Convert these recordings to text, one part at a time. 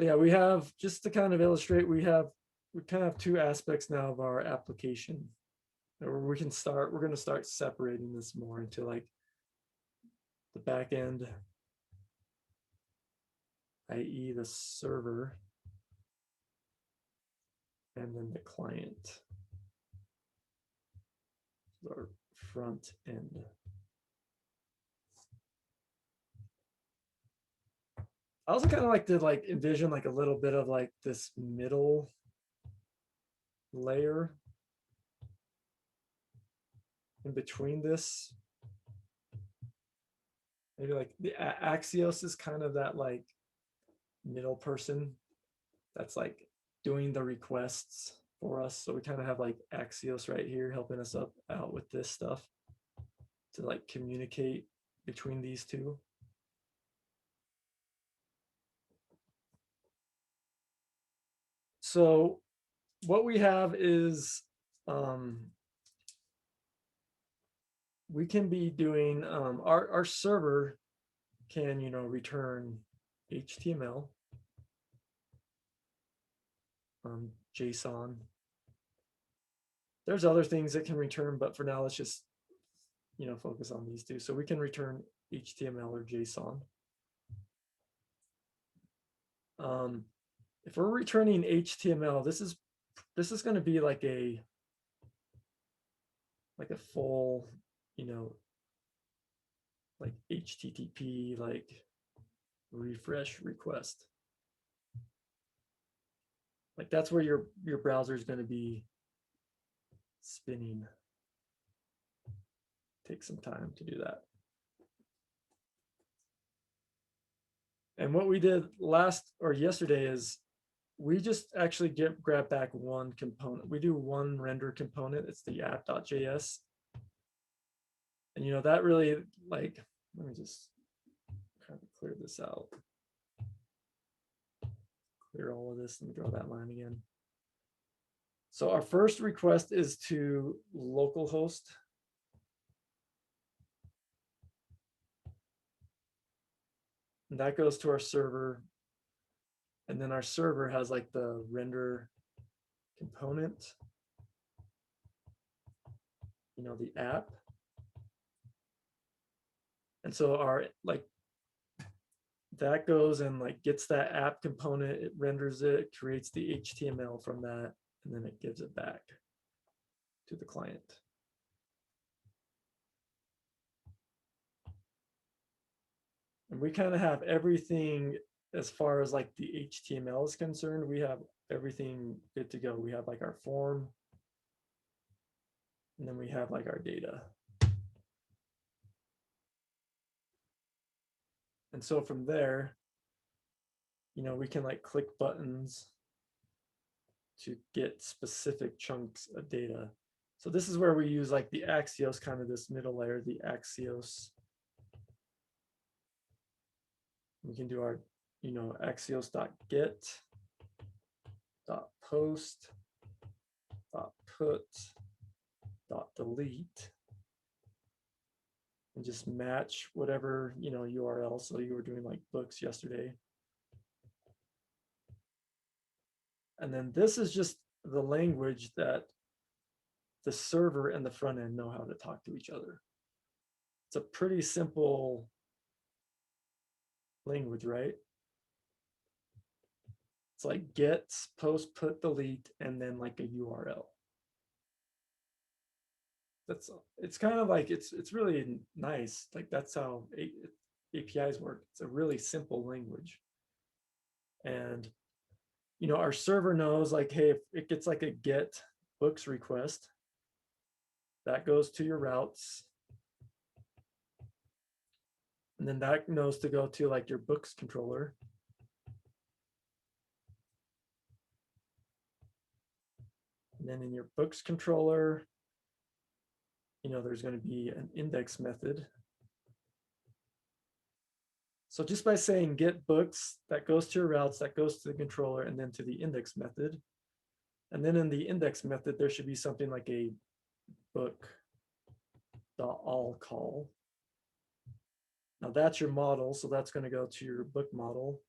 So yeah, we have, just to kind of illustrate, we kind of have two aspects now of our application. Or we're going to start separating this more into like the back end, i.e. the server, and then the client, our front end. I also kind of like to like envision like a little bit of like this middle layer in between this. Maybe like the Axios is kind of that like middle person that's like doing the requests for us. So we kind of have like Axios right here helping us out with this stuff to like communicate between these two. So what we have is we can be doing our server can return HTML, JSON. There's other things that can return, but for now let's just focus on these two. So we can return HTML or JSON. If we're returning HTML, this is going to be like a full, like HTTP, like refresh request. Like that's where your browser is going to be spinning. Take some time to do that. And what we did yesterday is we just actually grab back one component. We do one render component. It's the app.js. And that really, like, let me just kind of clear this out. Clear all of this and draw that line again. So our first request is to localhost. And that goes to our server. And then our server has like the render component, the app. And so our that goes and like gets that app component, it renders it, creates the HTML from that, and then it gives it back to the client. And we kind of have everything as far as like the HTML is concerned. We have everything good to go. We have like our form, and then we have like our data. And so from there, we can like click buttons to get specific chunks of data. So this is where we use like the Axios, kind of this middle layer, the Axios. We can do our, axios.get, .post, .put, .delete, and just match whatever, URL. So you were doing like books yesterday. And then this is just the language that the server and the front end know how to talk to each other. It's a pretty simple language, right? It's like get, post, put, delete, and then like a URL. It's kind of like, it's really nice. Like that's how APIs work. It's a really simple language. And our server knows like, hey, if it gets like a get books request, that goes to your routes. And then that knows to go to like your books controller. And then in your books controller, there's going to be an index method. So just by saying get books, that goes to your routes, that goes to the controller, and then to the index method. And then in the index method, there should be something like a book.all call. Now that's your model, so that's going to go to your book model.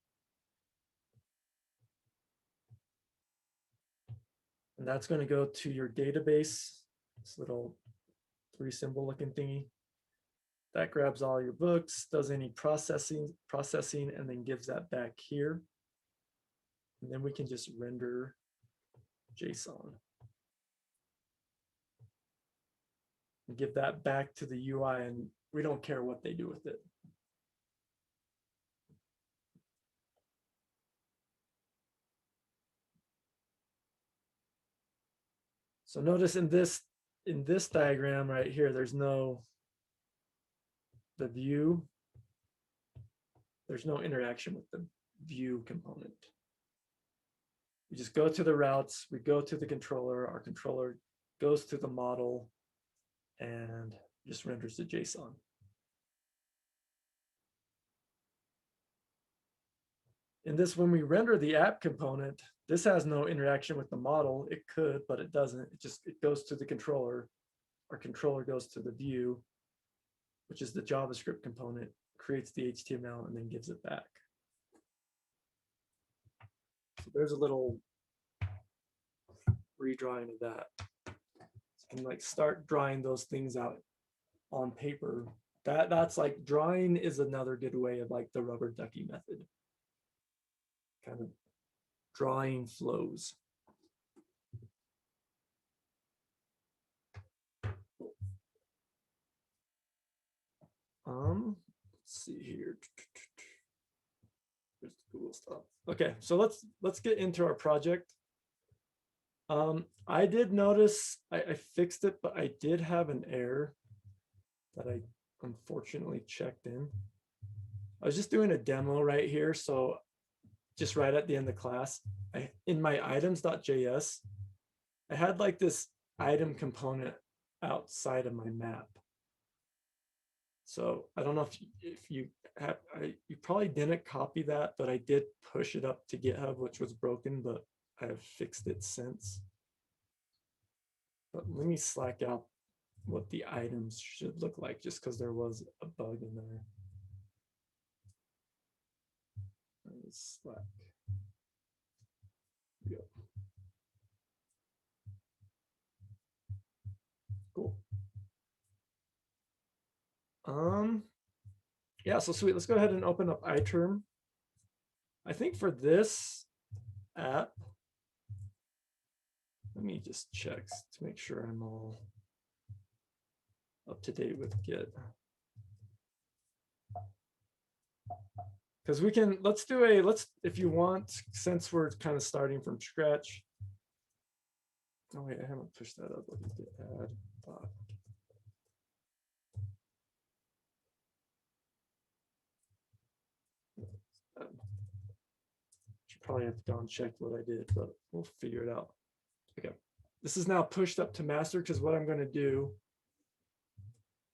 And that's going to go to your database, this little 3-symbol looking thingy. That grabs all your books, does any processing, and then gives that back here. And then we can just render JSON. And give that back to the UI, and we don't care what they do with it. So notice in this diagram right here, there's no the view. There's no interaction with the view component. We just go to the routes, we go to the controller, our controller goes to the model and just renders the JSON. In this, when we render the app component, this has no interaction with the model. It could, but it doesn't. It goes to the controller. Our controller goes to the view, which is the JavaScript component, creates the HTML, and then gives it back. So there's a little redrawing of that. So you can like start drawing those things out on paper. That's like drawing is another good way of like the rubber ducky method. Kind of drawing flows. Let's see here. There's the Google stuff. Okay, so let's get into our project. I did notice I fixed it, but I did have an error that I unfortunately checked in. I was just doing a demo right here, so just right at the end of class, in my items.js, I had like this item component outside of my map. So I don't know if you have, you probably didn't copy that, but I did push it up to GitHub, which was broken, but I have fixed it since. But let me Slack out what the items should look like, just because there was a bug in there. Slack. Here we go. Cool. Yeah, so sweet. Let's go ahead and open up iTerm. I think for this app, let me just check to make sure I'm all up to date with Git. Because we can, let's if you want, since we're kind of starting from scratch. Oh wait, I haven't pushed that up. Let me get add dot. Should probably have gone check what I did, but we'll figure it out. Okay, this is now pushed up to master, because what I'm going to do,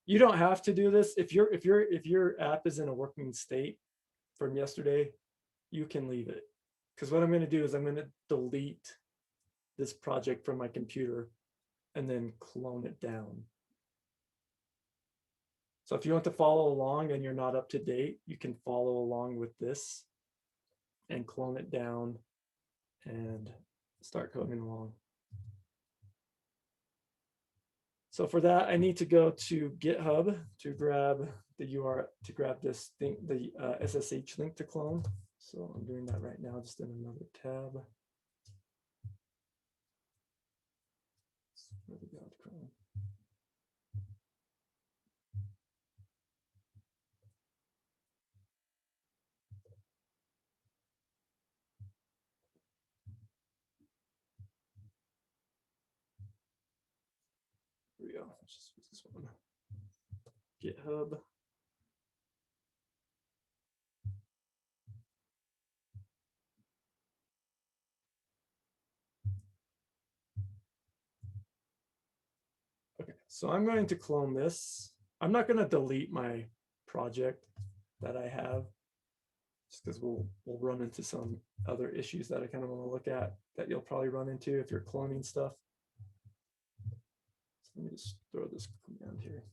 you don't have to do this if your app is in a working state from yesterday, you can leave it, because what I'm going to do is I'm going to delete this project from my computer and then clone it down. So if you want to follow along and you're not up to date, you can follow along with this and clone it down and start coding along. So for that, I need to go to GitHub to grab the URL, to grab this thing, the SSH link to clone. So I'm doing that right now, just in another tab. Where we go to Chrome. Here we go. Let's just use this one. GitHub. Okay, so I'm going to clone this. I'm not going to delete my project that I have, just because we'll run into some other issues that I kind of want to look at that you'll probably run into if you're cloning stuff. So let me just throw this command here.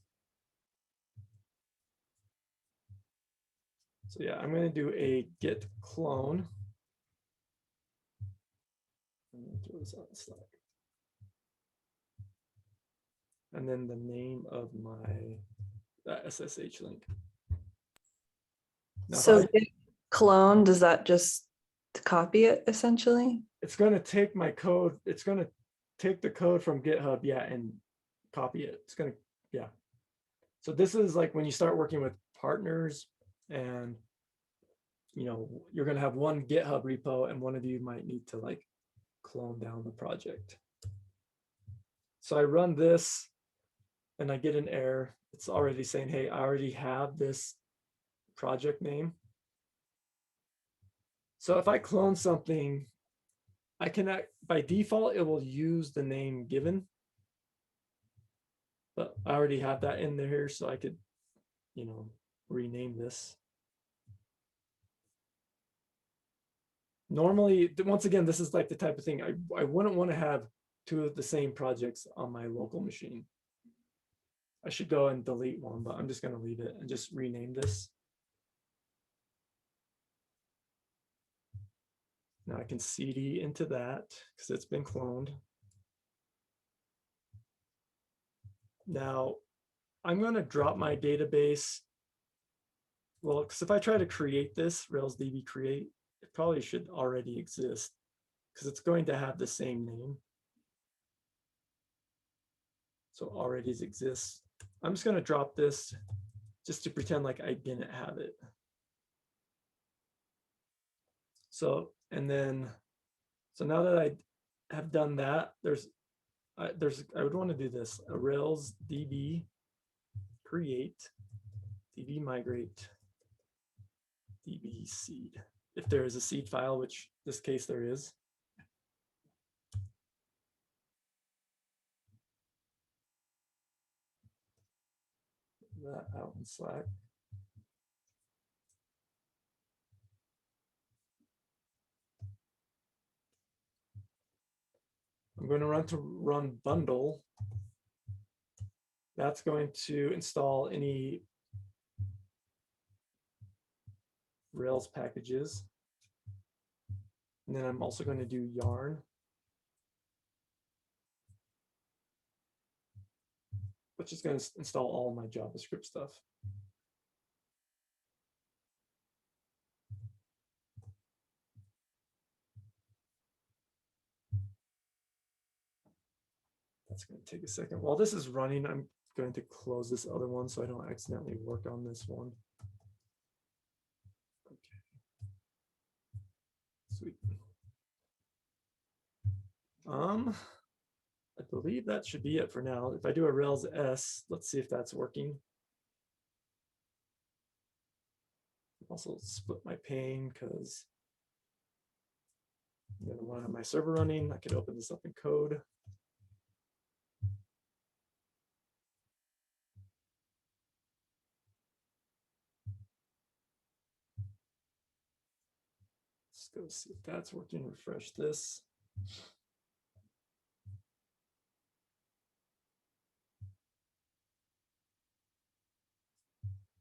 So yeah, I'm going to do a git clone. I'm going to throw this on Slack. and then the name of my SSH link. Now, so git clone, does that just copy it essentially? it's going to take my code. It's going to take the code from GitHub, yeah, and copy it. It's going to, yeah. So this is like when you start working with partners and, you know, you're going to have one GitHub repo and one of you might need to like clone down the project. So I run this and I get an error. It's already saying, hey, I already have this project name. So if I clone something, I can, by default, it will use the name given. But I already have that in there, so I could, you know, rename this. Normally, once again, this is like the type of thing I wouldn't want to have two of the same projects on my local machine. I should go and delete one, but I'm just going to leave it and just rename this. Now I can cd into that because it's been cloned. Now I'm going to drop my database. Well, because if I try to create this Rails DB create, it probably should already exist because it's going to have the same name. So already exists. I'm just going to drop this just to pretend like I didn't have it. So, and then, so now that I have done that, I would want to do this, a Rails DB create, DB migrate, DB seed. If there is a seed file, which this case there is. That out in Slack. I'm going to run bundle. That's going to install any Rails packages. And then I'm also going to do yarn, which is going to install all my JavaScript stuff. That's going to take a second. While this is running, I'm going to close this other one so I don't accidentally work on this one. Okay. Sweet. I believe that should be it for now. If I do a Rails S, let's see if that's working. Also split my pane because I'm going to run on my server running. I could open this up in code. Let's go see if that's working. Refresh this.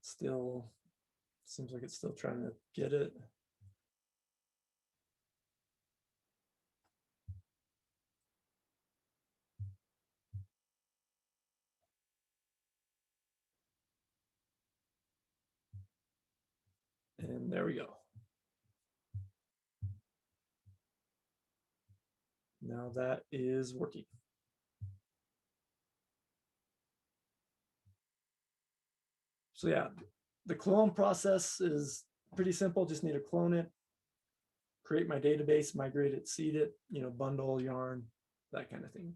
Still seems like it's still trying to get it. And there we go. Now that is working. So yeah, the clone process is pretty simple. Just need to clone it, create my database, migrate it, seed it, you know, bundle, yarn, that kind of thing.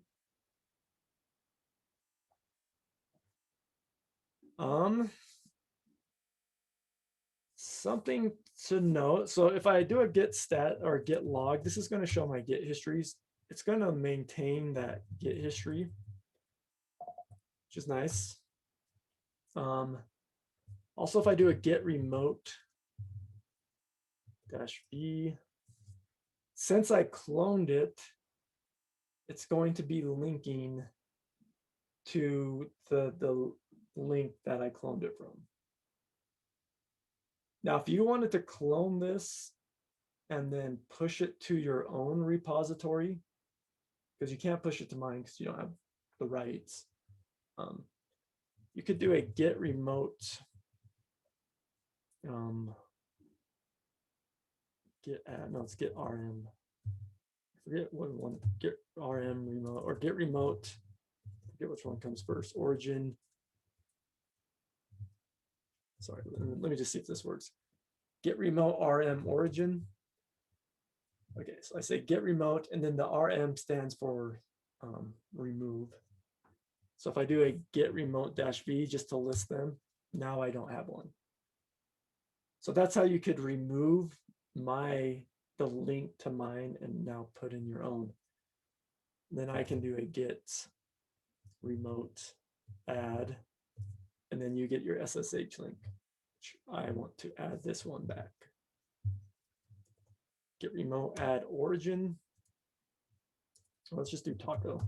Something to note. So if I do a git stat or git log, this is going to show my git histories. It's going to maintain that git history, which is nice. Also, if I do a git remote -v, since I cloned it, it's going to be linking to the link that I cloned it from. Now, if you wanted to clone this and then push it to your own repository, because you can't push it to mine because you don't have the rights, You could do a get remote it's get rm. I forget what one, get rm remote or get remote. I forget which one comes first. Origin. Sorry, let me just see if this works. Get remote rm origin. Okay, so I say get remote, and then the rm stands for remove. So if I do a get remote -v just to list them, now I don't have one. So that's how you could remove the link to mine and now put in your own. Then I can do a get remote add, and then you get your SSH link, which I want to add this one back. Get remote add origin. Let's just do taco.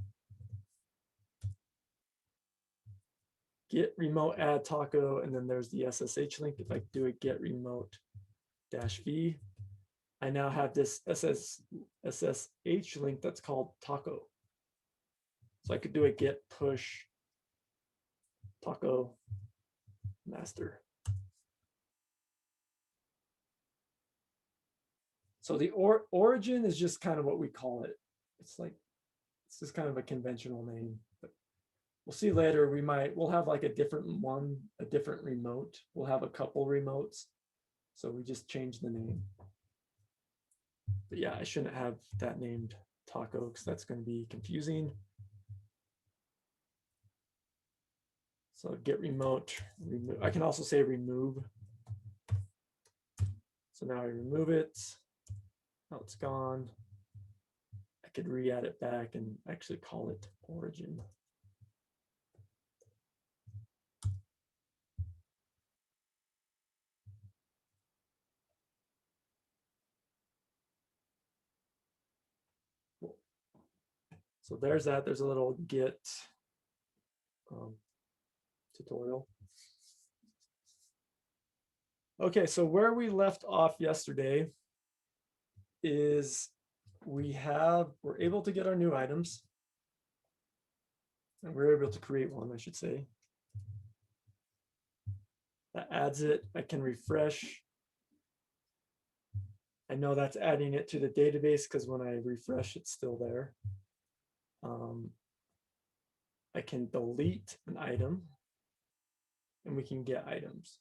Get remote add taco, and then there's the SSH link. If I do a get remote -v, I now have this SSH link that's called taco. So I could do a get push taco master. So the origin is just kind of what we call it. It's just kind of a conventional name. But we'll see later. We'll have like a different remote. We'll have a couple remotes. So we just change the name. But yeah, I shouldn't have that named taco because that's going to be confusing. So get remote, remove. I can also say remove. So now I remove it. Now it's gone. I could re-add it back and actually call it origin. Cool. So there's that. There's a little Git tutorial. Okay, so where we left off yesterday is we're able to get our new items, and we're able to create one, I should say. That adds it. I can refresh. I know that's adding it to the database because when I refresh, it's still there. I can delete an item, and we can get items.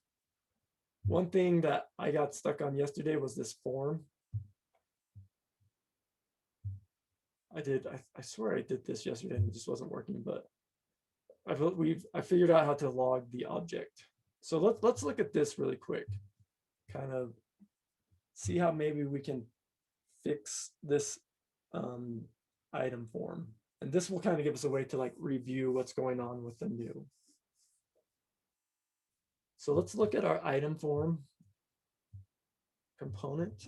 One thing that I got stuck on yesterday was this form. I swear I did this yesterday and it just wasn't working, but I figured out how to log the object. So let's look at this really quick, kind of see how maybe we can fix this item form. And this will kind of give us a way to like review what's going on with the new. So let's look at our item form component.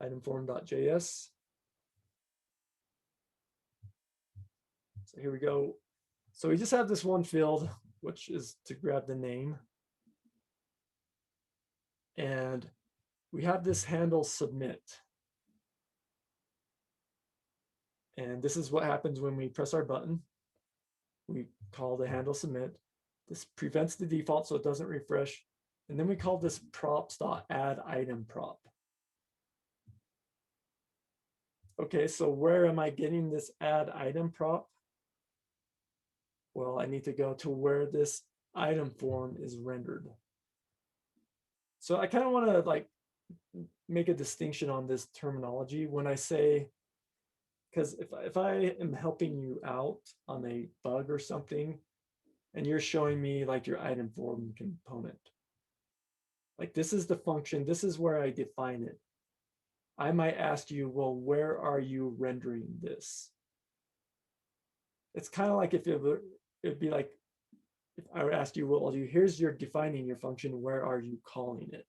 Item form.js. So here we go. So we just have this one field, which is to grab the name. And we have this handle submit. And this is what happens when we press our button. We call the handle submit. This prevents the default so it doesn't refresh. And then we call this props.add item prop. Okay, so where am I getting this add item prop? Well, I need to go to where this item form is rendered. So I kind of want to like make a distinction on this terminology when I say, because if I am helping you out on a bug or something, and you're showing me like your item form component, like this is the function, this is where I define it. I might ask you, well, where are you rendering this? It's kind of like if it'd be like, if I would ask you, well, here's your defining your function, where are you calling it?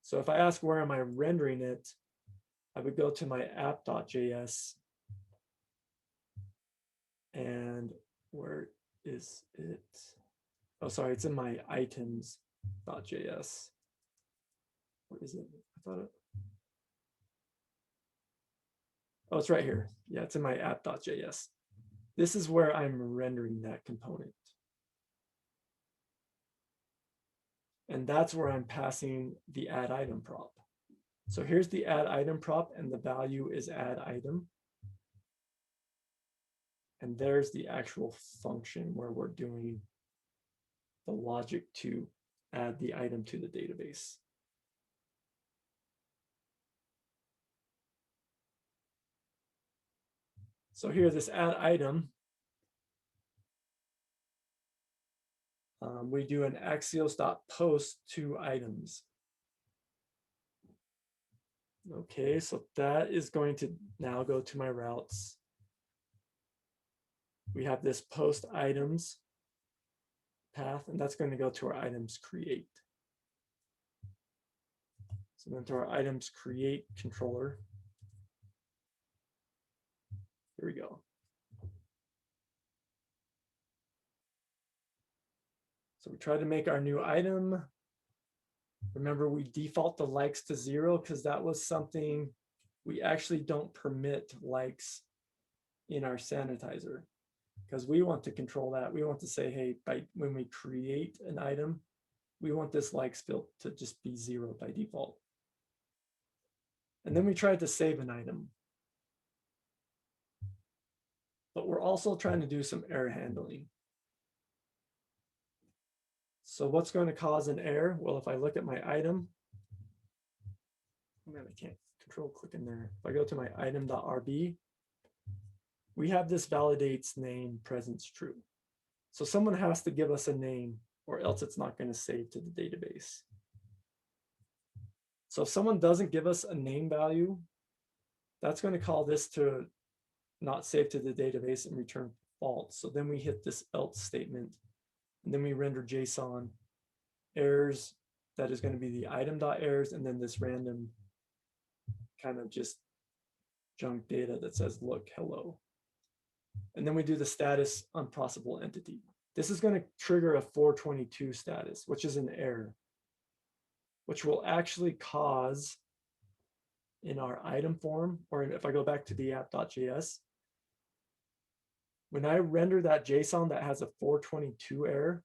So if I ask where am I rendering it, I would go to my app.js, and where is it? Oh, sorry, it's in my items.js. Where is it? I thought it. Oh, it's right here. Yeah, it's in my app.js. This is where I'm rendering that component. And that's where I'm passing the add item prop. So here's the add item prop, and the value is add item. And there's the actual function where we're doing the logic to add the item to the database. So here, this add item, we do an axios.post to items. Okay, so that is going to now go to my routes. We have this post items path, and that's going to go to our items create. So then to our items create controller. Here we go. So we try to make our new item. Remember, we default the likes to 0 because that was something we actually don't permit likes in our sanitizer, because we want to control that. We want to say, hey, when we create an item, we want this likes field to just be 0 by default. And then we tried to save an item. But we're also trying to do some error handling. So what's going to cause an error? Well, if I look at my item, man, I can't control click in there. If I go to my item.rb, we have this validates name presence true. So someone has to give us a name, or else it's not going to save to the database. So if someone doesn't give us a name value, that's going to call this to not save to the database and return false. So then we hit this else statement, and then we render JSON errors. That is going to be the item.errors, and then this random kind of just junk data that says, look, hello. And then we do the status unprocessable entity. This is going to trigger a 422 status, which is an error, which will actually cause in our item form, or if I go back to the app.js, when I render that JSON that has a 422 error,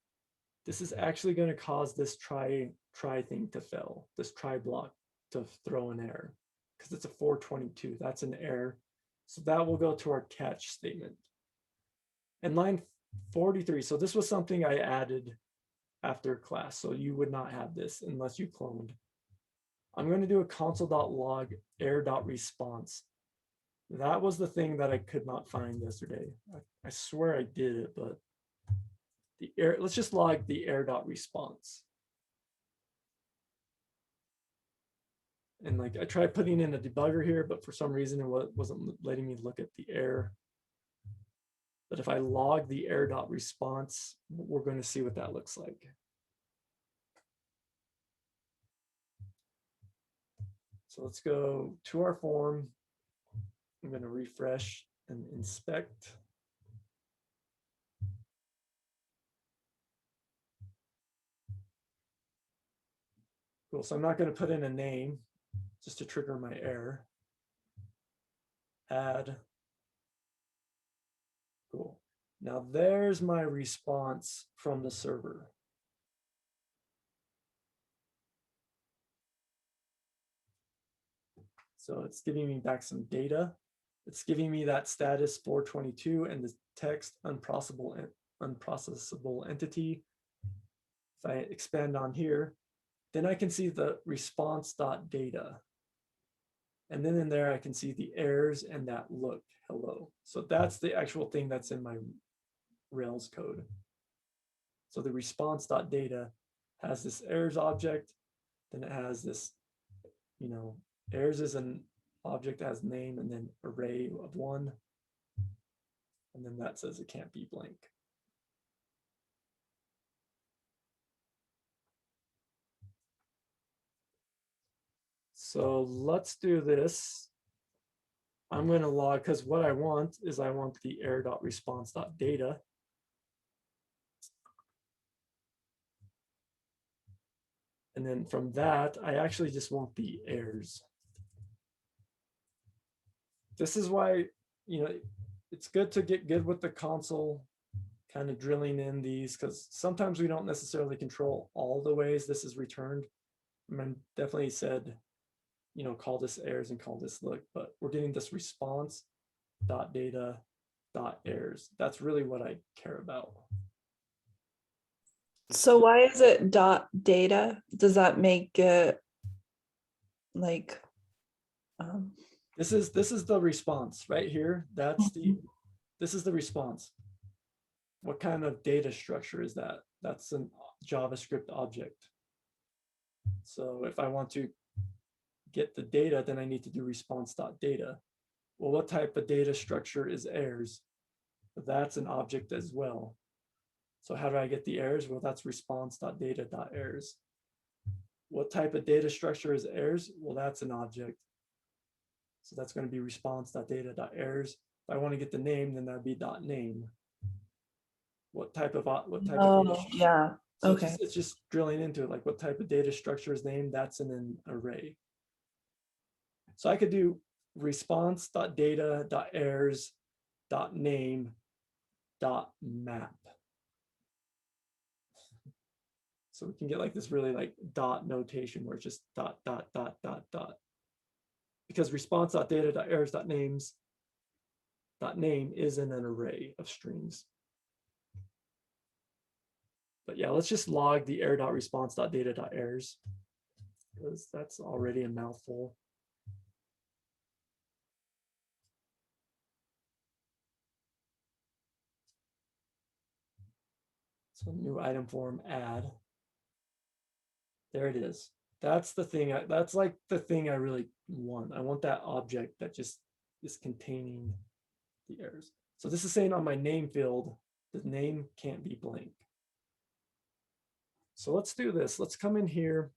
this is actually going to cause this try thing to fail, this try block to throw an error, because it's a 422. That's an error. So that will go to our catch statement. And line 43, so this was something I added after class, so you would not have this unless you cloned. I'm going to do a console.log error.response. That was the thing that I could not find yesterday. I swear I did it, but the error, let's just log the error.response. And like I tried putting in a debugger here, but for some reason it wasn't letting me look at the error. But if I log the error.response, we're going to see what that looks like. So let's go to our form. I'm going to refresh and inspect. Cool. So I'm not going to put in a name just to trigger my error. Add. Cool. Now there's my response from the server. So it's giving me back some data. It's giving me that status 422 and the text unprocessable entity. If I expand on here, then I can see the response.data. And then in there, I can see the errors and that look, hello. So that's the actual thing that's in my Rails code. So the response.data has this errors object, then it has this, errors is an object that has name and then array of 1. And then that says it can't be blank. So let's do this. I'm going to log, because what I want is I want the error.response.data. And then from that, I actually just want the errors. this is why, you know, it's good to get good with the console, kind of drilling in these, because sometimes we don't necessarily control all the ways this is returned. I mean, definitely said, you know, call this errors and call this look, but we're getting this response dot data dot errors. That's really what I care about. So why is it dot data? Does that make it like This is the response right here. That's the this is the response. What kind of data structure is that? That's a JavaScript object. So if I want to get the data, then I need to do response.data. Well, what type of data structure is errors? That's an object as well. So how do I get the errors? Well, that's response.data.errors. What type of data structure is errors? Well, that's an object. So that's going to be response.data.errors. If I want to get the name, then that'd be .name. What type of data? yeah. So Okay. it's just drilling into it, like what type of data structure is named, that's in an array. So I could do response.data.errors.name.map. So we can get like this really like dot notation where it's just dot, dot, dot, dot, dot. Because response.data.errors.names.name is in an array of strings. But yeah, let's just log the error.response.data.errors because that's already a mouthful. So new item form add. There it is. That's the thing. That's like the thing I really want. I want that object that just is containing the errors. So this is saying on my name field, the name can't be blank. So let's do this. Let's come in here.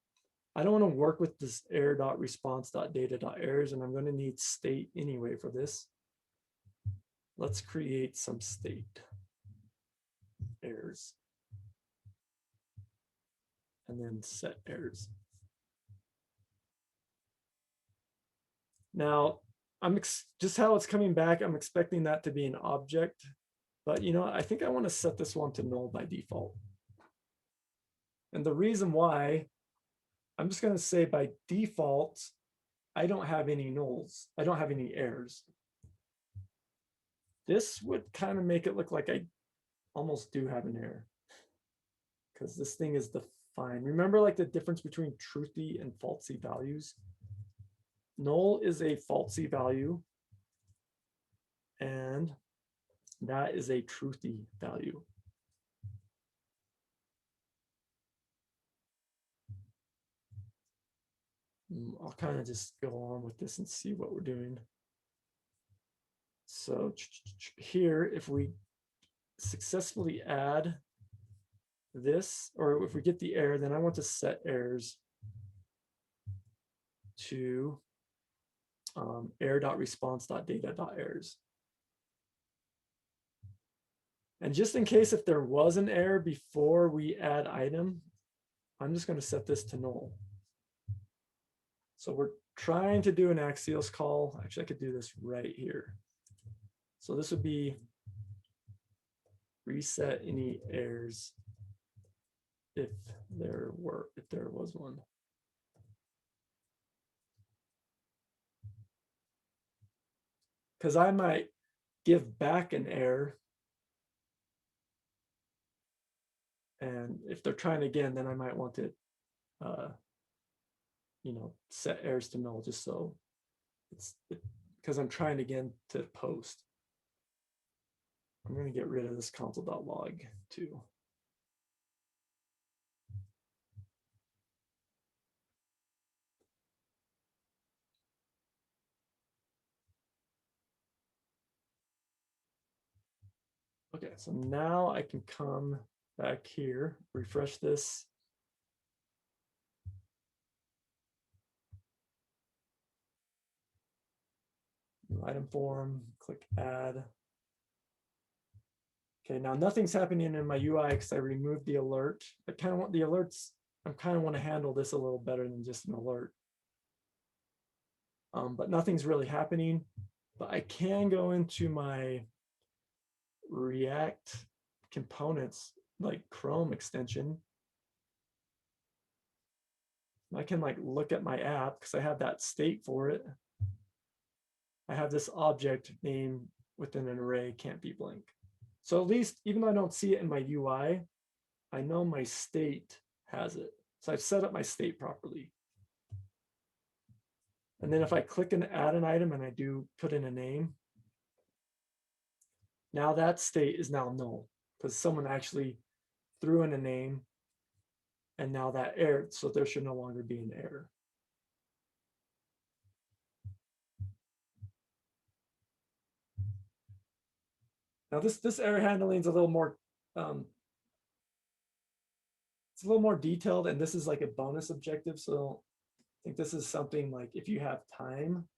I don't want to work with this error.response.data.errors, and I'm going to need state anyway for this. Let's create some state errors. And then set errors. Now, just how it's coming back, I'm expecting that to be an object, but you know, I think I want to set this one to null by default. And the reason why, I'm just going to say by default, I don't have any nulls. I don't have any errors. This would kind of make it look like I almost do have an error because this thing is defined. Remember like the difference between truthy and falsy values? Null is a falsy value and that is a truthy value. I'll kind of just go on with this and see what we're doing. So here, if we successfully add this, or if we get the error, then I want to set errors to error.response.data.errors. And just in case if there was an error before we add item, I'm just going to set this to null. So we're trying to do an Axios call. Actually, I could do this right here. So this would be reset any errors if there was one. Because I might give back an error. And if they're trying again, then I might want to, you know, set errors to null just so because I'm trying again to post. I'm going to get rid of this console.log too. Okay, so now I can come back here, refresh this. New item form, click add. Okay, now nothing's happening in my UI because I removed the alert. I kind of want the alerts, I kind of want to handle this a little better than just an alert. But nothing's really happening. but I can go into my React components, like Chrome extension. I can like look at my app because I have that state for it. I have this object name within an array can't be blank. So at least, even though I don't see it in my UI, I know my state has it. So I've set up my state properly. And then if I click and add an item and I do put in a name, now that state is now null because someone actually threw in a name and now that error, so there should no longer be an error. Now this error handling is a little more, it's a little more detailed, and this is like a bonus objective. So I think this is something like if you have time,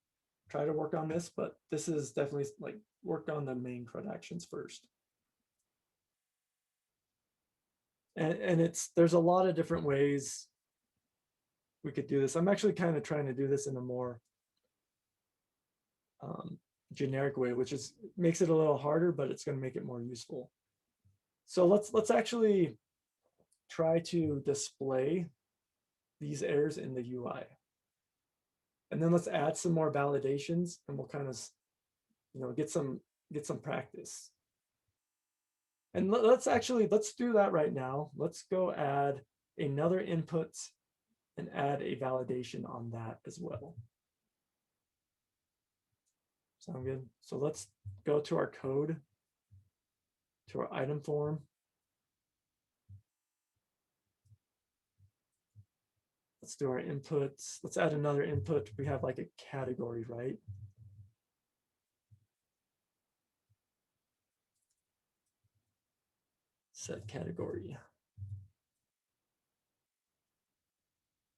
try to work on this, but this is definitely like work on the main CRUD actions first. And it's, there's a lot of different ways we could do this. I'm actually kind of trying to do this in a more generic way, which is makes it a little harder, but it's going to make it more useful. So let's actually try to display these errors in the UI. And then let's add some more validations and we'll kind of, you know, get some practice. And let's do that right now. Let's go add another input and add a validation on that as well. Sound good? So let's go to our code, to our item form. Let's do our inputs. Let's add another input. We have like a category, right? Set category.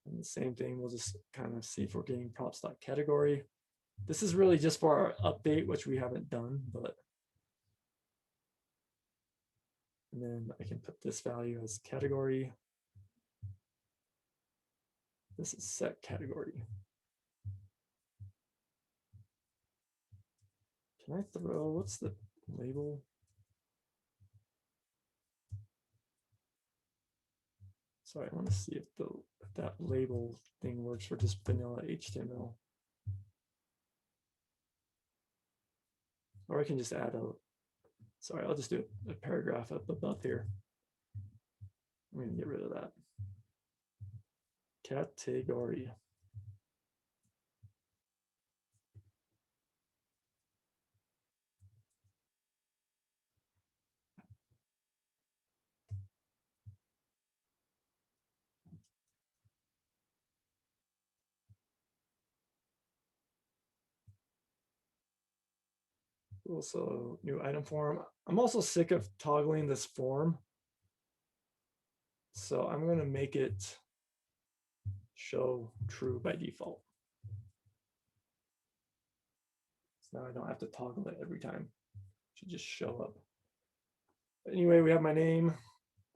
And the same thing, we'll just kind of see if we're getting props.category. This is really just for our update, which we haven't done, but. And then I can put this value as category. This is set category. Can I throw, what's the label? Sorry, I want to see if that label thing works for just vanilla HTML. Or I can just add a, sorry, I'll just do a paragraph up above here. I'm going to get rid of that. Category. Also, new item form. I'm also sick of toggling this form. So I'm going to make it show true by default. So now I don't have to toggle it every time. It should just show up. But anyway, we have my name.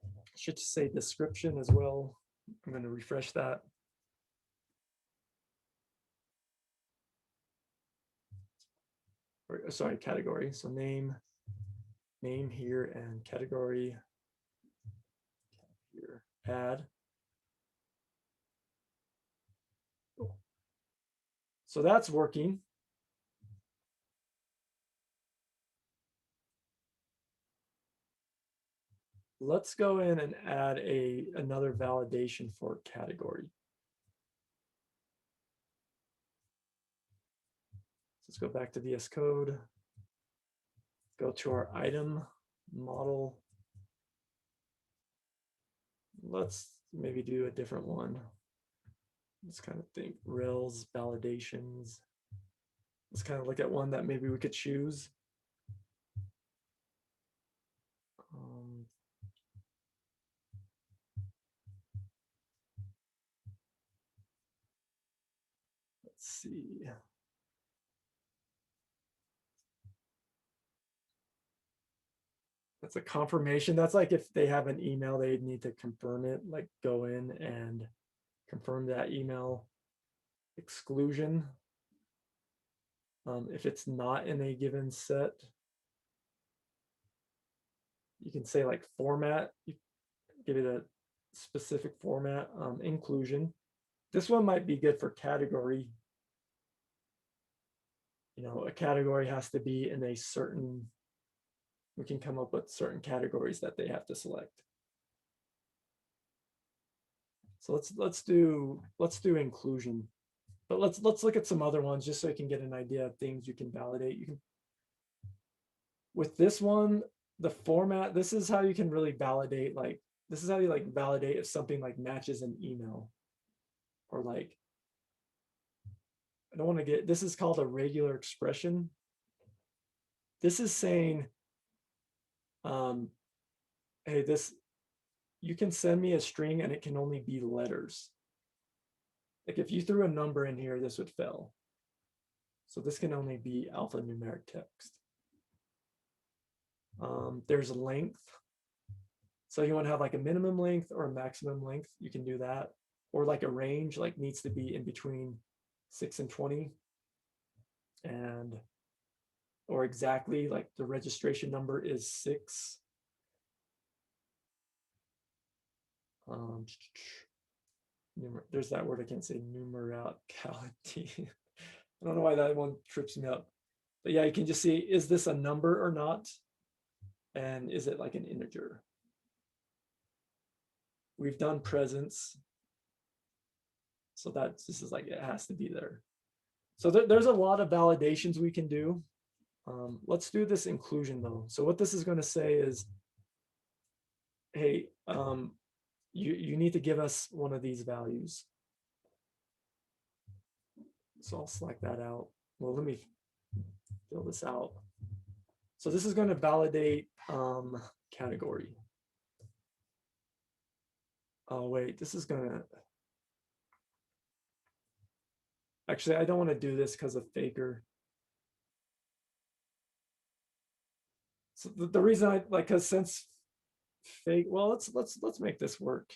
It should say description as well. I'm going to refresh that. Or, sorry, category. So name here and category here. Add. Cool. So that's working. Let's go in and add another validation for category. Let's go back to VS Code. Go to our item model. Let's maybe do a different one. Let's kind of think Rails validations. Let's kind of look at one that maybe we could choose. Let's see. That's a confirmation. That's like if they have an email, they need to confirm it, like go in and confirm that email exclusion. If it's not in a given set, you can say like format, you give it a specific format, inclusion. This one might be good for category. You know, a category has to be in a certain, we can come up with certain categories that they have to select. So let's do inclusion, but let's look at some other ones just so you can get an idea of things you can validate. You can, with this one, the format, this is how you can really validate, like, this is how you like validate if something like matches an email, or like, I don't want to get, this is called a regular expression. This is saying, hey, this, you can send me a string and it can only be letters. Like if you threw a number in here, this would fail. So this can only be alphanumeric text. There's length. So you want to have like a minimum length or a maximum length, you can do that. Or like a range, like needs to be in between 6 and 20. And, or exactly like the registration number is 6. There's that word I can't say, numericality. I don't know why that one trips me up. But yeah, you can just see, is this a number or not? And is it like an integer? We've done presence. So that's, this is like, it has to be there. So there's a lot of validations we can do. Let's do this inclusion though. So what this is going to say is, hey, you need to give us one of these values. So I'll select that out. Well, let me fill this out. So this is going to validate category. Oh, wait, this is going to, actually, I don't want to do this because of faker. So the reason I like, because since fake, well, let's make this work.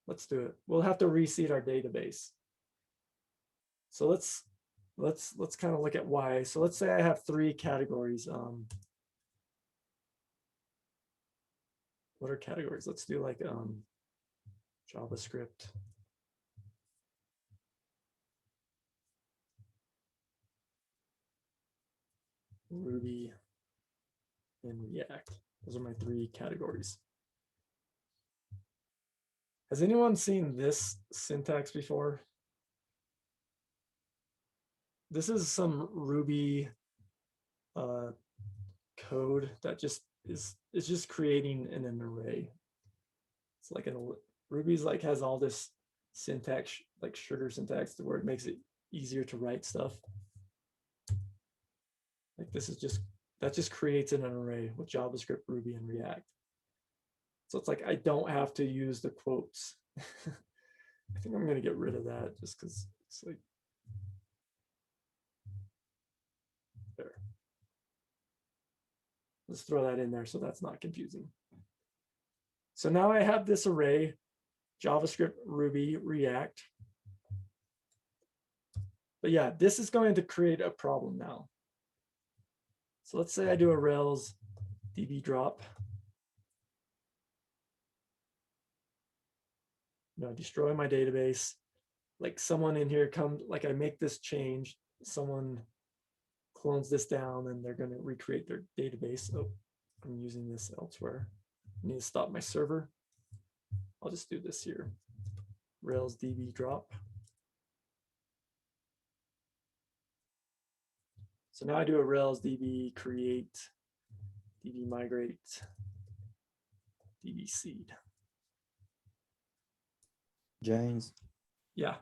Let's do it. We'll have to reseed our database. So let's kind of look at why. So let's say I have 3 categories. What are categories? Let's do like JavaScript. Ruby and React. Those are my 3 categories. Has anyone seen this syntax before? This is some Ruby code that just is just creating an array. It's like Ruby's like has all this syntax, like sugar syntax, to where it makes it easier to write stuff. Like this is just, that just creates an array with JavaScript, Ruby, and React. So it's like I don't have to use the quotes. I think I'm going to get rid of that just because it's like, there. Let's throw that in there so that's not confusing. So now I have this array, JavaScript, Ruby, React. But yeah, this is going to create a problem now. So let's say I do a Rails DB drop. Destroy my database. Like someone in here comes, like I make this change, someone clones this down and they're going to recreate their database. Oh, I'm using this elsewhere. I need to stop my server. I'll just do this here. Rails DB drop. So now I do a Rails DB create, DB migrate, DB seed. James, Yeah.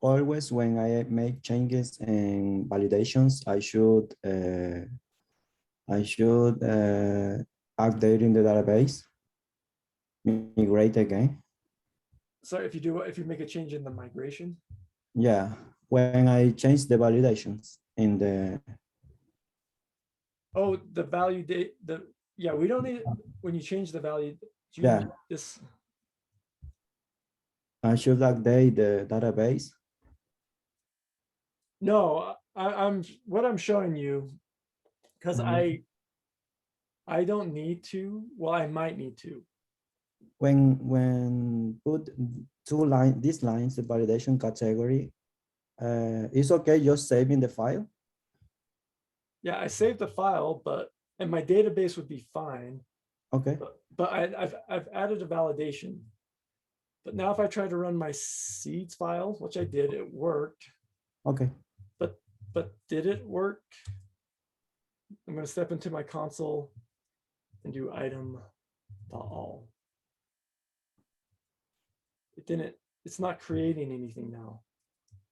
always when I make changes and validations, I should update in the database, migrate again. So if you make a change in the migration. Yeah, when I change the validations in the. Oh, the value date, yeah, we don't need, when you change the value, do you Yeah. need this? I should update the database. No, I'm what I'm showing you, because Mhm. I don't need to, well, I might need to. When put these lines, the validation category, it's okay just saving the file. Yeah, I saved the file, and my database would be fine, Okay. but I've added a validation. But now if I try to run my seeds file, which I did, it worked. Okay. But did it work? I'm going to step into my console and do item.all. It didn't, it's not creating anything now.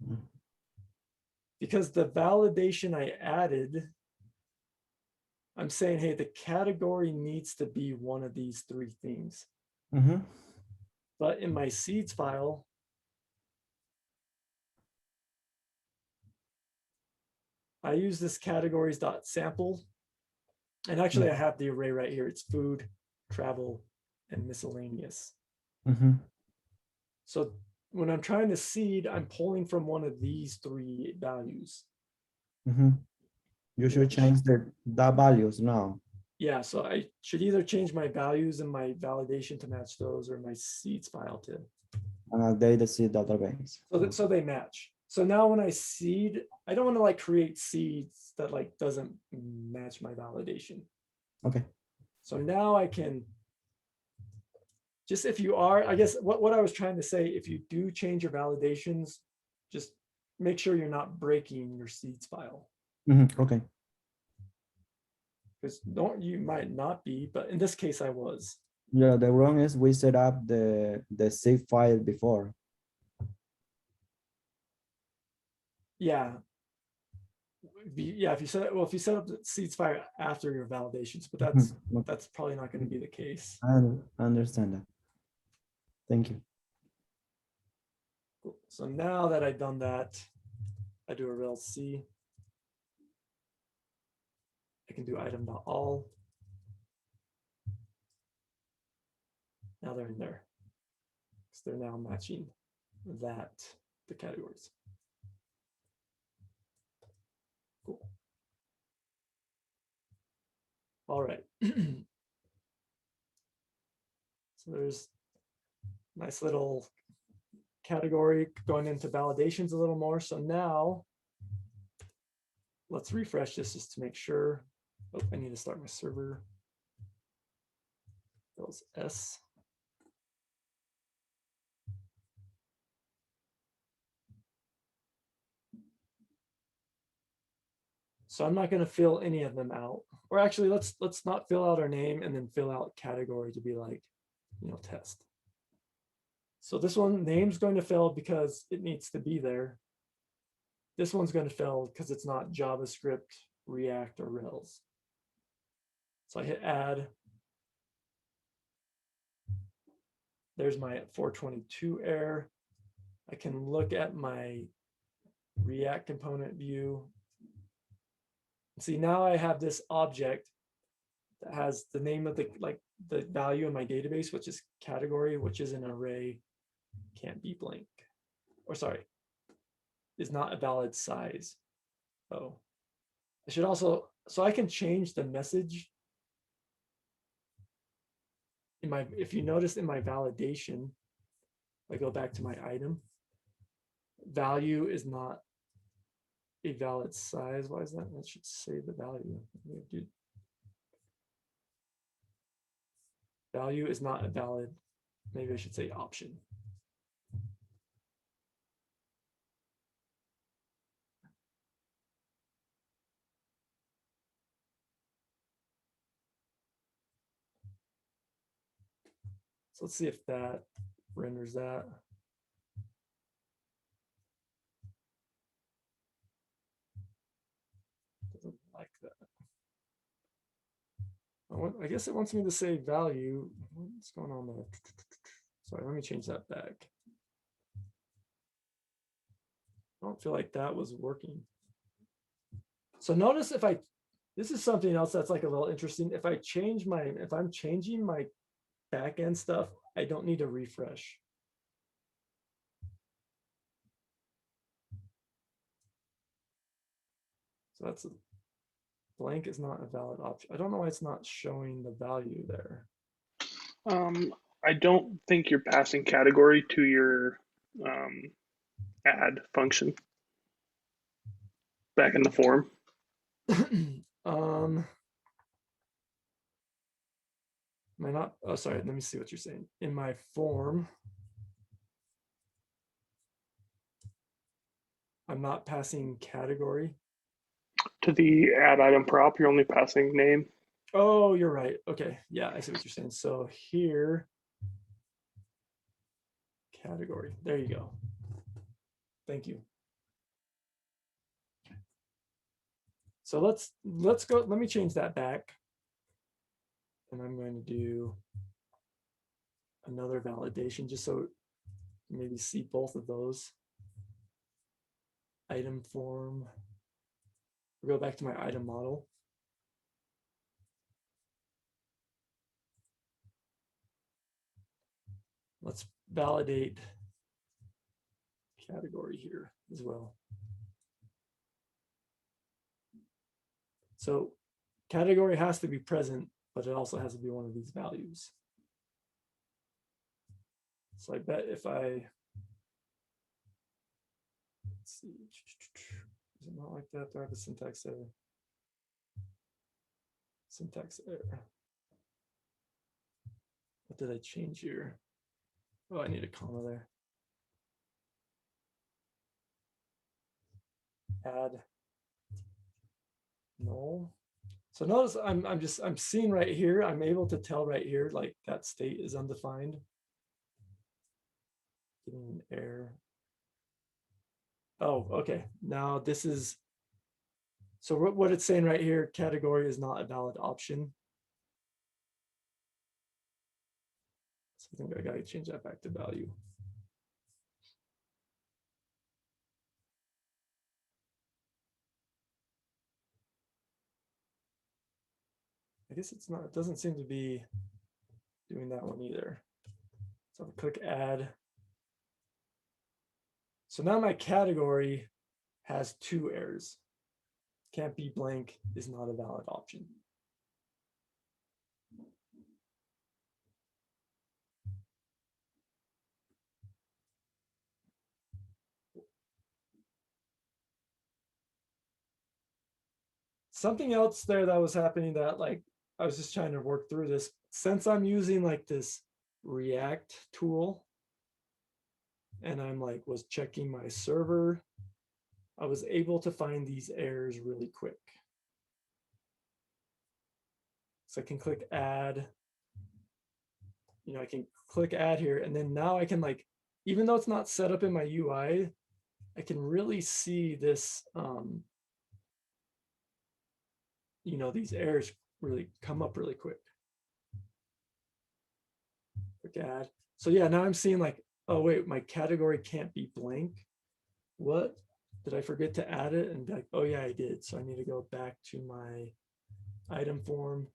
Mhm. Because the validation I added, I'm saying, hey, the category needs to be one of these three things. Mhm. But in my seeds file, I use this categories.sample. And actually, I have the array right here. It's food, travel, and miscellaneous. Mhm. So when I'm trying to seed, I'm pulling from one of these three values. Mhm. You should change the values now. Yeah, so I should either change my values in my validation to match those, or my seeds file to. And update the seed database. So they match. So now when I seed, I don't want to like create seeds that like doesn't match my validation. Okay. So now I can just, if you are, I guess what I was trying to say, if you do change your validations, just make sure you're not breaking your seeds file. Mhm. Okay. Because you might not be, but in this case I was. Yeah, the wrong is we set up the save file before. Yeah. Yeah, if you set well, if you set up the seeds file after your validations, but Mhm. Okay. that's probably not going to be the case. I understand that. Thank you. Cool. So now that I've done that, I do a rel C. I can do item.all. Now they're in there. So they're now matching that, the categories. Cool. All right. So there's nice little category going into validations a little more. So now let's refresh this just to make sure. Oh, I need to start my server. That was S. So I'm not going to fill any of them out. Or actually, let's not fill out our name and then fill out category to be like, test. So this one, name's going to fill because it needs to be there. This one's going to fill because it's not JavaScript, React, or Rails. So I hit add. There's my 422 error. I can look at my React component view. See, now I have this object that has the name of the value in my database, which is category, which is an array, can't be blank. Or sorry, is not a valid size. Oh, I should also, so I can change the message in my, if you notice in my validation, I go back to my item, value is not a valid size. Why is that? That should say the value. Value is not a valid, maybe I should say option. So let's see if that renders that. Doesn't like that. I guess it wants me to say value. What's going on there? Sorry, let me change that back. I don't feel like that was working. So notice if this is something else that's like a little interesting. If I'm changing my backend stuff, I don't need to refresh. So that's a blank is not a valid option. I don't know why it's not showing the value there. I don't think you're passing category to your add function back in the form. Am I not? Oh, sorry. Let me see what you're saying. In my form, I'm not passing category. To the add item prop, you're only passing name. Oh, you're right. Okay. Yeah, I see what you're saying. So here, category. There you go. Thank you. So let's go. Let me change that back. And I'm going to do another validation just so maybe see both of those. Item form. We'll go back to my item model. Let's validate category here as well. So category has to be present, but it also has to be one of these values. So I bet if I, let's see, is it not like that? Do I have a syntax error? Syntax error. What did I change here? Oh, I need a comma there. Add null. So notice I'm seeing right here, I'm able to tell right here, like that state is undefined. Getting an error. Oh, okay. Now this is, so what it's saying right here, category is not a valid option. So I think I gotta change that back to value. I guess it's not, it doesn't seem to be doing that one either. So I'll click add. So now my category has two errors. Can't be blank is not a valid option. Something else there that was happening that like, I was just trying to work through this. Since I'm using like this React tool and I'm like, was checking my server, I was able to find these errors really quick. So I can click add, you know, I can click add here, and then now I can like, even though it's not set up in my UI, I can really see this, you know, these errors really come up really quick. Click add. So yeah, now I'm seeing like, oh wait, my category can't be blank. What? Did I forget to add it? And be like, oh yeah, I did. So I need to go back to my item form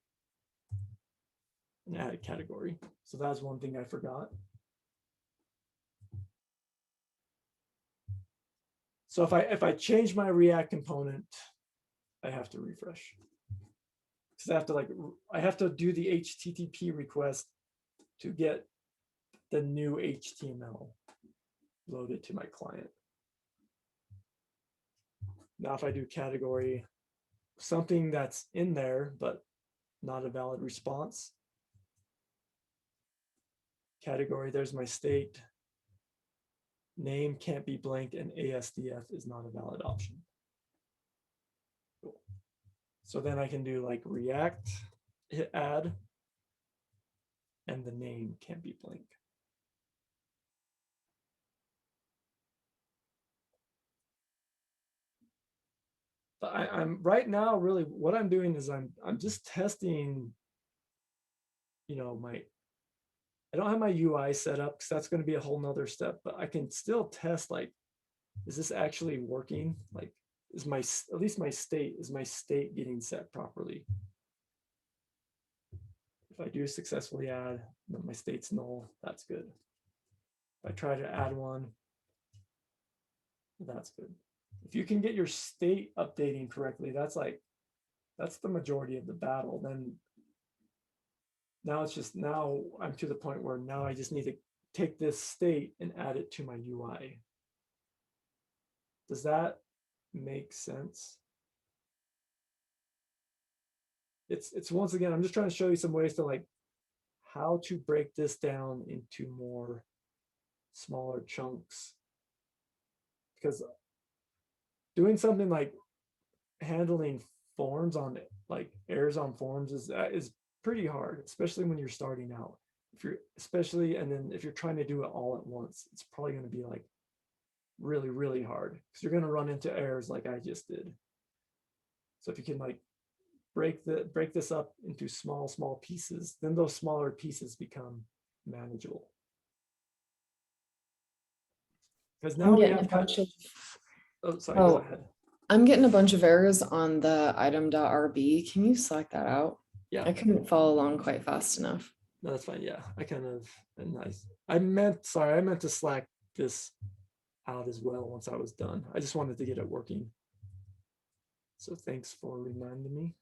and add a category. So that's one thing I forgot. So if I change my React component, I have to refresh. Because I have to do the HTTP request to get the new HTML loaded to my client. Now, if I do category, something that's in there, but not a valid response. Category, there's my state. Name can't be blank and ASDF is not a valid option. Cool. So then I can do like React, hit add, and the name can't be blank. I'm right now really what I'm doing is I'm just testing, you know, I don't have my UI set up because that's going to be a whole nother step, but I can still test like, is this actually working? Like, is at least my state getting set properly? If I do successfully add, then my state's null, that's good. If I try to add one, that's good. If you can get your state updating correctly, that's the majority of the battle. Then now it's just, now I'm to the point where now I just need to take this state and add it to my UI. Does that make sense? It's once again, I'm just trying to show you some ways to like how to break this down into more smaller chunks. Because doing something like handling forms on like errors on forms is pretty hard, especially when you're starting out. If you're and then if you're trying to do it all at once, it's probably going to be like really, really hard because you're going to run into errors like I just did. So if you can like break this up into small pieces, then those smaller pieces become manageable. Because now I'm we getting a have bunch of oh, sorry, go ahead. I'm getting a bunch of errors on the item.rb. Can you select that out? Yeah, I couldn't follow along quite fast enough. no, that's fine. Yeah, I kind of nice. I meant to Slack this out as well once I was done. I just wanted to get it working. So thanks for reminding me.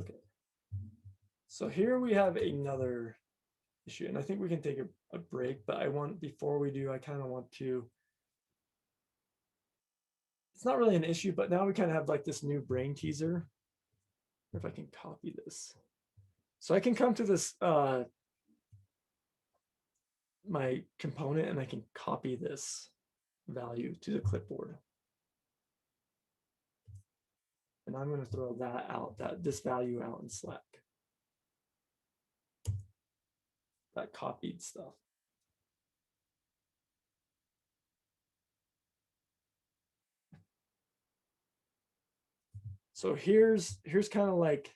Okay. So here we have another issue, and I think we can take a break, but before we do, I kind of want to, it's not really an issue, but now we kind of have like this new brain teaser. If I can copy this. So I can come to this, my component, and I can copy this value to the clipboard. And I'm going to throw that out, this value out in Slack. That copied stuff. So here's kind of like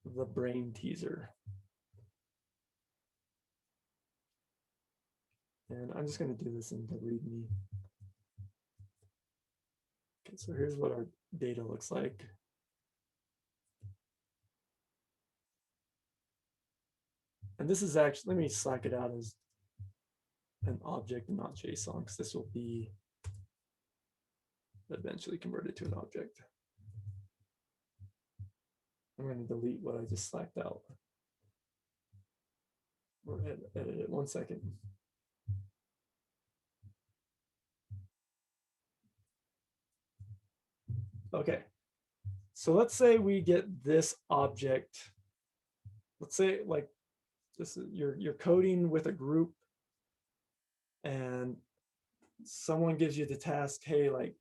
the brain teaser. And I'm just going to do this in the README. Okay, so here's what our data looks like. And this is actually, let me Slack it out as an object and not JSON, because this will be eventually converted to an object. I'm going to delete what I just slacked out. Or edit it 1 second. Okay, so let's say we get this object. Let's say like this is you're coding with a group, and someone gives you the task, hey, like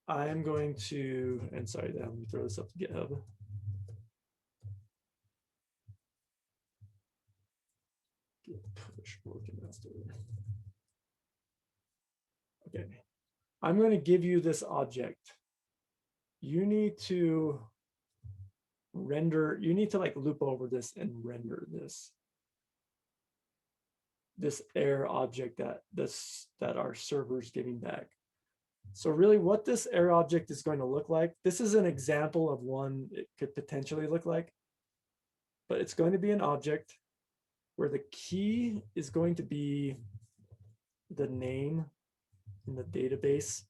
I'm going to, and sorry, let me throw this up to GitHub. Push master. Okay, I'm going to give you this object. You need to render, you need to like loop over this and render this error object that our server is giving back. So really what this error object is going to look like, this is an example of one it could potentially look like, but it's going to be an object where the key is going to be the name in the database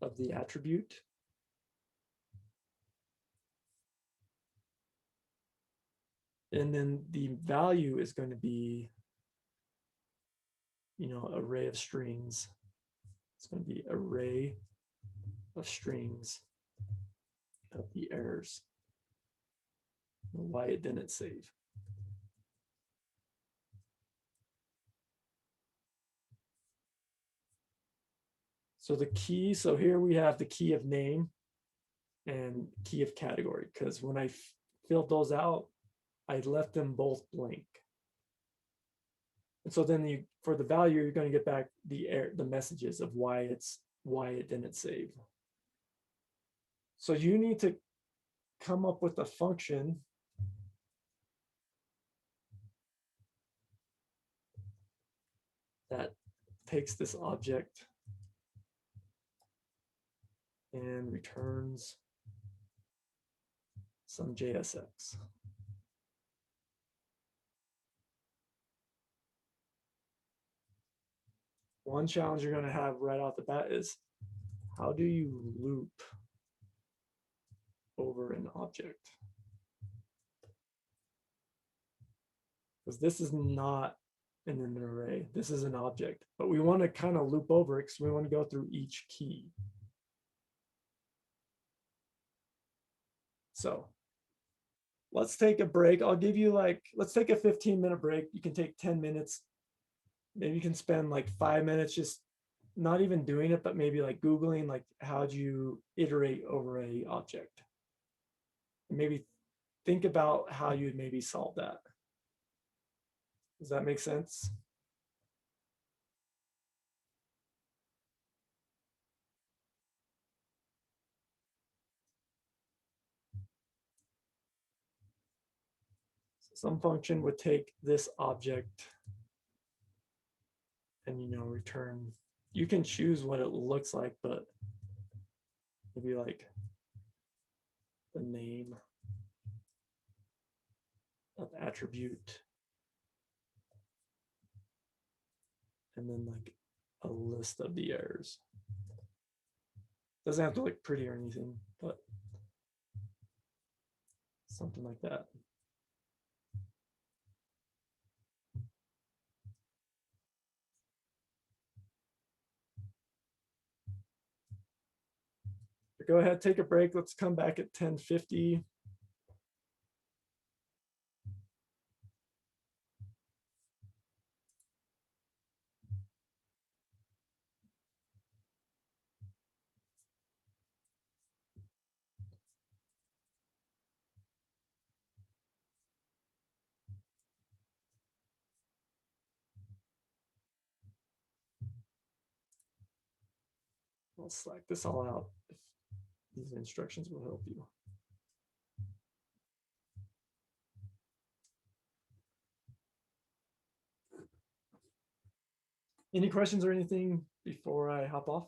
of the attribute. And then the value is going to be, array of strings. It's going to be array of strings of the errors, why it didn't save. So the key, so here we have the key of name and key of category, because when I filled those out, I left them both blank. And so then for the value, you're going to get back the messages of why it didn't save. So you need to come up with a function that takes this object and returns some JSX. One challenge you're going to have right off the bat is how do you loop over an object? Because this is not an array, this is an object, but we want to kind of loop over it because we want to go through each key. So let's take a break. I'll give you let's take a 15-minute break. You can take 10 minutes. Maybe you can spend like 5 minutes just not even doing it, but maybe like Googling, like, how do you iterate over a object? And maybe think about how you'd maybe solve that. Does that make sense? So some function would take this object and, return. You can choose what it looks like, but maybe like the name of attribute. And then like a list of the errors. Doesn't have to look pretty or anything, but something like that. Go ahead, take a break. Let's come back at 10:50. I'll slack this all out if these instructions will help you. Any questions or anything before I hop off?